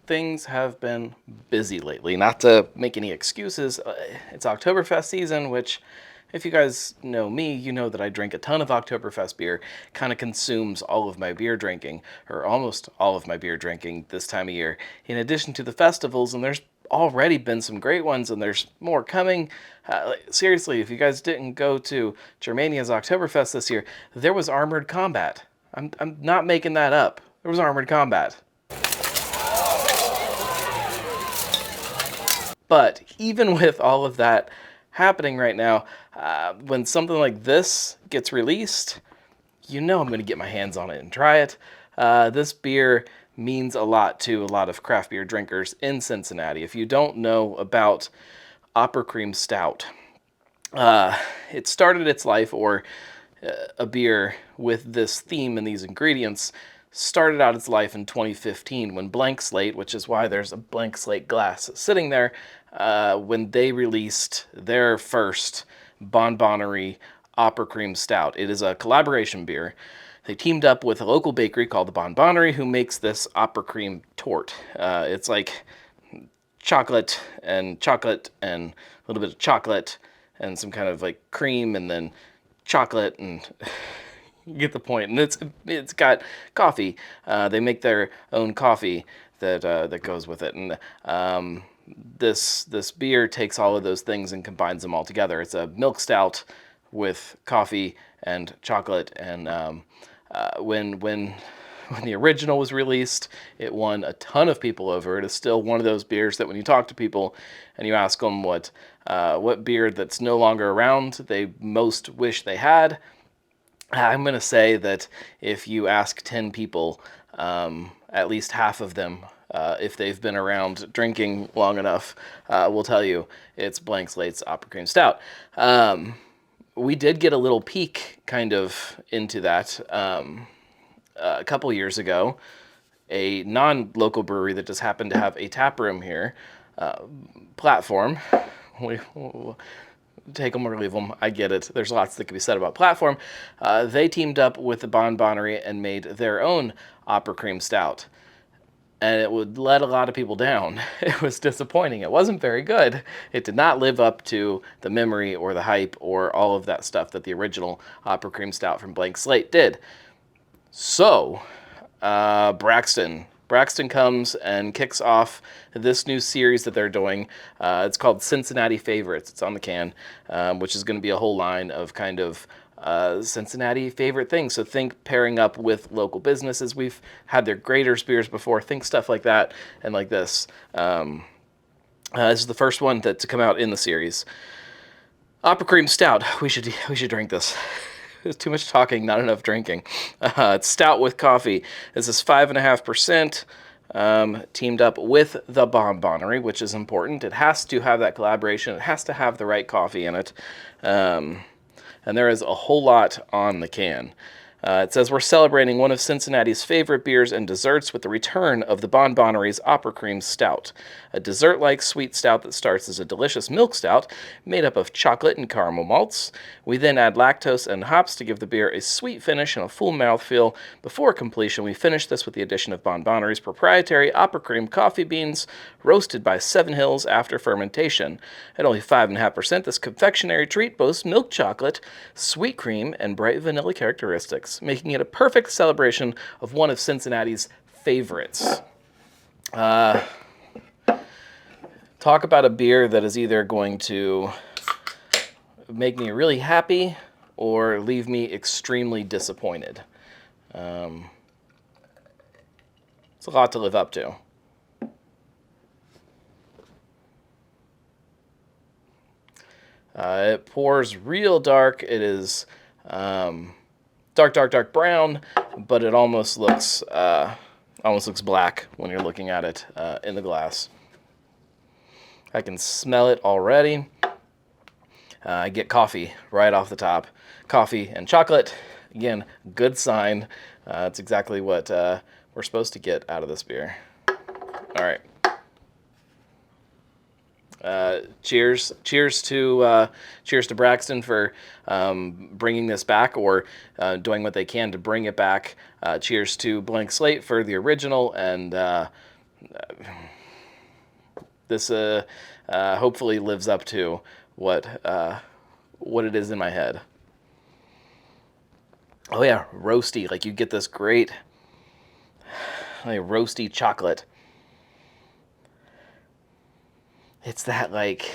things have been busy lately. Not to make any excuses, it's Oktoberfest season, which, if you guys know me, you know that I drink a ton of Oktoberfest beer. Kind of consumes all of my beer drinking, or almost all of my beer drinking this time of year. In addition to the festivals, and there's already been some great ones, and there's more coming. Seriously, if you guys didn't go to Germania's Oktoberfest this year, there was armored combat. I'm not making that up. There was armored combat. But even with all of that happening right now, when something like this gets released, you know I'm going to get my hands on it and try it. This beer means a lot to a lot of craft beer drinkers in Cincinnati. If you don't know about Opera Cream Stout, it started its life, or a beer with this theme and these ingredients started out its life in 2015 when Blank Slate, which is why there's a blank slate glass sitting there, when they released their first Bonbonerie Opera Cream Stout. It is a collaboration beer. They teamed up with a local bakery called the Bonbonerie, who makes this Opera Cream Tort. It's like chocolate and a little bit of chocolate and some kind of like cream and then chocolate, and you get the point. And it's got coffee. They make their own coffee that goes with it. And this beer takes all of those things and combines them all together. It's a milk stout with coffee and chocolate. And when the original was released, it won a ton of people over. It is still one of those beers that when you talk to people and you ask them what beer that's no longer around they most wish they had, I'm going to say that if you ask 10 people, at least half of them, if they've been around drinking long enough, will tell you it's Blank Slate's Opera Cream Stout. We did get a little peek kind of into that a couple years ago. A non-local brewery that just happened to have a tap room here, Platform. We'll take them or leave them. I get it. There's lots that could be said about Platform. They teamed up with the Bonbonerie and made their own Opera Cream Stout. And it would let a lot of people down. It was disappointing. It wasn't very good. It did not live up to the memory or the hype or all of that stuff that the original Opera Cream Stout from Blank Slate did. So, Braxton comes and kicks off this new series that they're doing. It's called Cincinnati Favorites. It's on the can, which is going to be a whole line of kind of Cincinnati favorite things. So think pairing up with local businesses. We've had their Graders beers before. Think stuff like that and like this. This is the first one to come out in the series. Opera Cream Stout. We should drink this. There's too much talking, not enough drinking. It's stout with coffee. This is 5.5%, teamed up with the Bonbonerie, which is important. It has to have that collaboration. It has to have the right coffee in it. And there is a whole lot on the can. It says, we're celebrating one of Cincinnati's favorite beers and desserts with the return of the Bonbonerie's Opera Cream Stout, a dessert-like sweet stout that starts as a delicious milk stout made up of chocolate and caramel malts. We then add lactose and hops to give the beer a sweet finish and a full mouthfeel. Before completion, we finish this with the addition of Bonbonerie's proprietary Opera Cream coffee beans, roasted by Seven Hills after fermentation. At only 5.5%, this confectionery treat boasts milk chocolate, sweet cream, and bright vanilla characteristics, making it a perfect celebration of one of Cincinnati's favorites. Talk about a beer that is either going to make me really happy or leave me extremely disappointed. It's a lot to live up to. It pours real dark. It is dark brown, but it almost looks black when you're looking at it in the glass. I can smell it already. I get coffee right off the top. Coffee and chocolate. Again, good sign. It's exactly what we're supposed to get out of this beer. All right. Cheers to Braxton for bringing this back, or doing what they can to bring it back. Cheers to Blank Slate for the original, and This hopefully lives up to what it is in my head. Oh yeah, roasty. Like you get this great like roasty chocolate. It's that like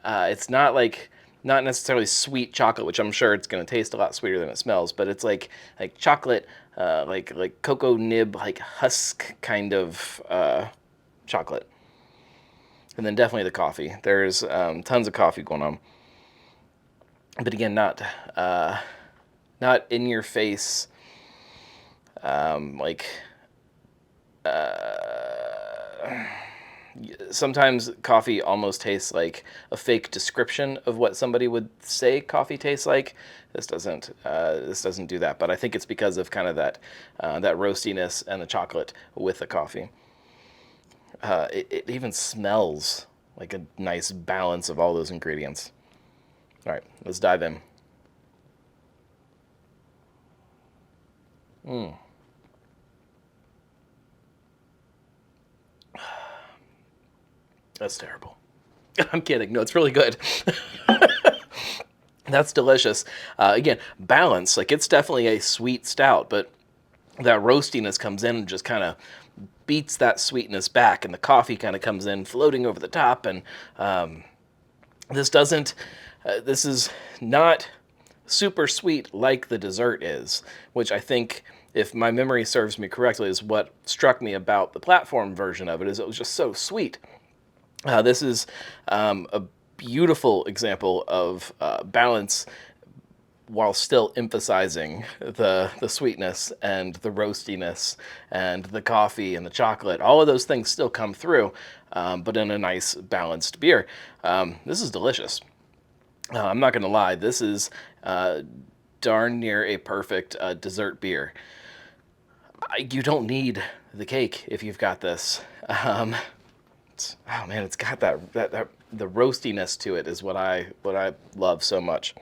it's not like not necessarily sweet chocolate, which I'm sure it's going to taste a lot sweeter than it smells, but it's like chocolate, like cocoa nib, like husk kind of chocolate. And then definitely the coffee. There's tons of coffee going on, but again, not in your face, like. Sometimes coffee almost tastes like a fake description of what somebody would say coffee tastes like. This doesn't do that, but I think it's because of kind of that roastiness and the chocolate with the coffee. It even smells like a nice balance of all those ingredients. All right, let's dive in. That's terrible. I'm kidding. No, it's really good. That's delicious. Again, balance. Like it's definitely a sweet stout, but that roastiness comes in and just kind of beats that sweetness back, and the coffee kind of comes in floating over the top. And this doesn't. This is not super sweet like the dessert is, which I think, if my memory serves me correctly, is what struck me about the platform version of it. Is it was just so sweet. This is a beautiful example of balance while still emphasizing the sweetness and the roastiness and the coffee and the chocolate. All of those things still come through, but in a nice balanced beer. This is delicious. I'm not going to lie. This is darn near a perfect dessert beer. You don't need the cake if you've got this. Oh man, it's got that the roastiness to it is what I love so much.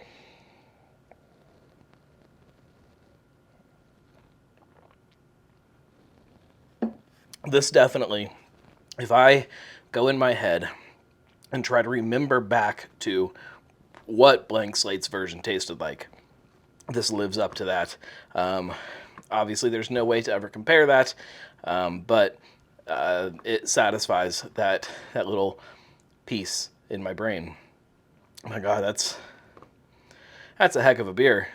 This definitely, if I go in my head and try to remember back to what Blank Slate's version tasted like, this lives up to that. Obviously, there's no way to ever compare that, but it satisfies that little piece in my brain. Oh my God, that's a heck of a beer.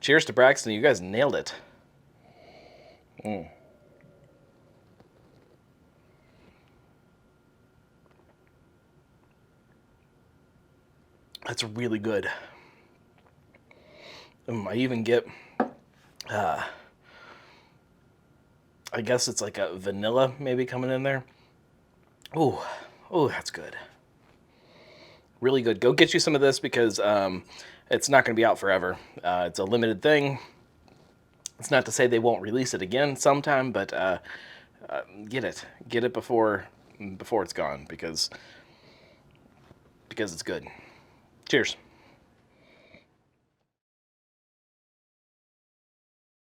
Cheers to Braxton. You guys nailed it. That's really good. I even get, I guess it's like a vanilla maybe coming in there. Oh, that's good. Really good. Go get you some of this because it's not going to be out forever. It's a limited thing. It's not to say they won't release it again sometime, but get it before it's gone because it's good. Cheers.